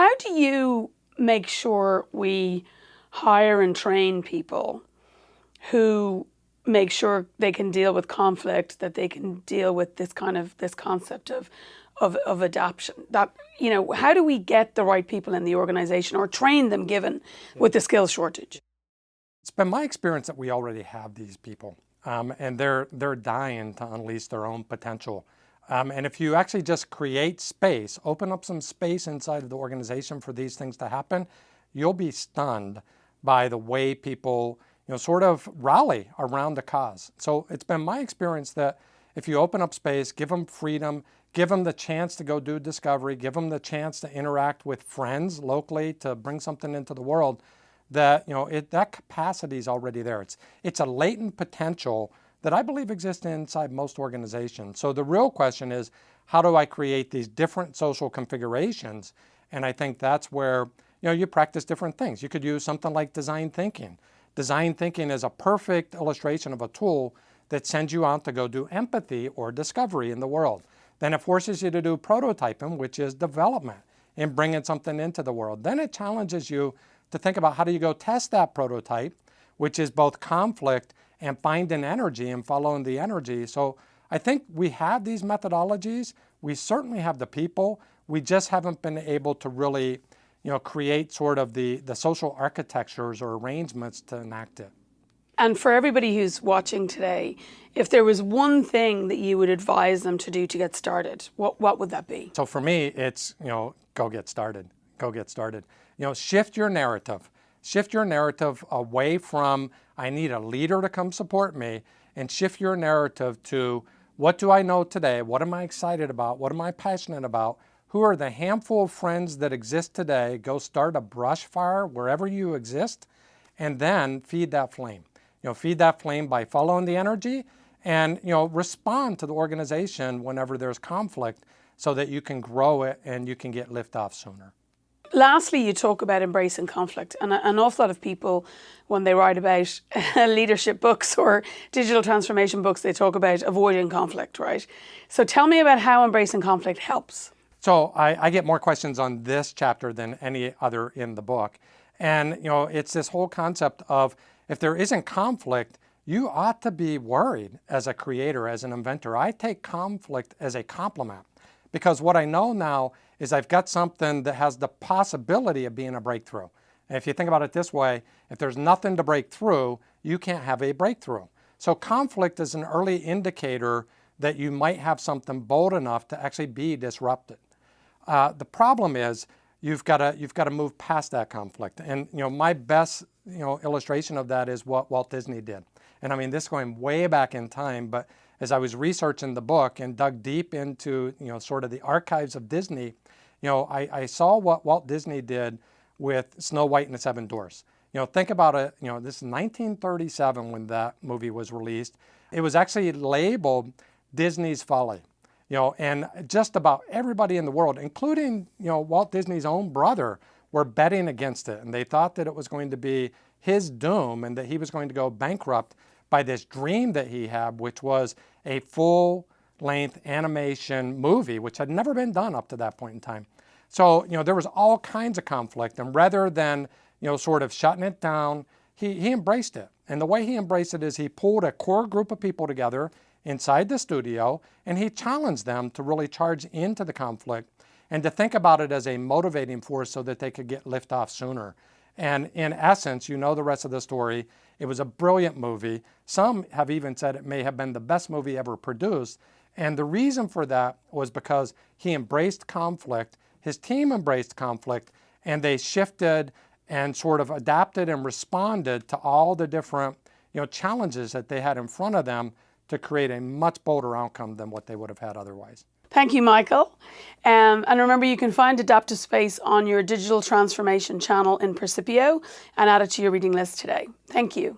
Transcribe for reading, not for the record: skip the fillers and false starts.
how do you make sure we hire and train people who make sure they can deal with conflict, that they can deal with this concept of adaptation? That, how do we get the right people in the organization or train them given with the skills shortage? It's been my experience that we already have these people, and they're dying to unleash their own potential. And if you actually just create space, open up some space inside of the organization for these things to happen, you'll be stunned by the way people, sort of rally around the cause. So it's been my experience that if you open up space, give them freedom, give them the chance to go do discovery, give them the chance to interact with friends locally to bring something into the world, that that capacity is already there. It's a latent potential that I believe exists inside most organizations. So the real question is, how do I create these different social configurations? And I think that's where you practice different things. You could use something like design thinking. Design thinking is a perfect illustration of a tool that sends you out to go do empathy or discovery in the world. Then it forces you to do prototyping, which is development and bringing something into the world. Then it challenges you to think about how do you go test that prototype, which is both conflict and finding energy and following the energy. So I think we have these methodologies. We certainly have the people. We just haven't been able to really create sort of the social architectures or arrangements to enact it. And for everybody who's watching today, if there was one thing that you would advise them to do to get started, what would that be? So for me, it's, go get started. Go get started. Shift your narrative. Shift your narrative away from, I need a leader to come support me, and shift your narrative to, what do I know today? What am I excited about? What am I passionate about? Who are the handful of friends that exist today? Go start a brush fire wherever you exist, and then feed that flame. Feed that flame by following the energy, and respond to the organization whenever there's conflict so that you can grow it and you can get liftoff sooner. Lastly, you talk about embracing conflict, and an awful lot of people, when they write about leadership books or digital transformation books, they talk about avoiding conflict, right? So tell me about how embracing conflict helps. So I get more questions on this chapter than any other in the book. And it's this whole concept of, if there isn't conflict, you ought to be worried as a creator, as an inventor. I take conflict as a compliment, because what I know now is I've got something that has the possibility of being a breakthrough. And if you think about it this way, if there's nothing to break through, you can't have a breakthrough. So conflict is an early indicator that you might have something bold enough to actually be disrupted. The problem is you've got to move past that conflict. And my best illustration of that is what Walt Disney did. And I mean, this going way back in time, but as I was researching the book and dug deep into sort of the archives of Disney, I saw what Walt Disney did with Snow White and the Seven Dwarfs. Think about it. This is 1937 when that movie was released. It was actually labeled Disney's Folly. And just about everybody in the world, including Walt Disney's own brother, were betting against it, and they thought that it was going to be his doom and that he was going to go bankrupt by this dream that he had, which was a full-length animation movie, which had never been done up to that point in time. So, there was all kinds of conflict, and rather than, sort of shutting it down, he embraced it. And the way he embraced it is he pulled a core group of people together inside the studio, and he challenged them to really charge into the conflict and to think about it as a motivating force so that they could get liftoff sooner. And in essence, the rest of the story. It was a brilliant movie. Some have even said it may have been the best movie ever produced. And the reason for that was because he embraced conflict, his team embraced conflict, and they shifted and sort of adapted and responded to all the different challenges that they had in front of them to create a much bolder outcome than what they would have had otherwise. Thank you, Michael. And remember, you can find Adaptive Space on your digital transformation channel in Percipio and add it to your reading list today. Thank you.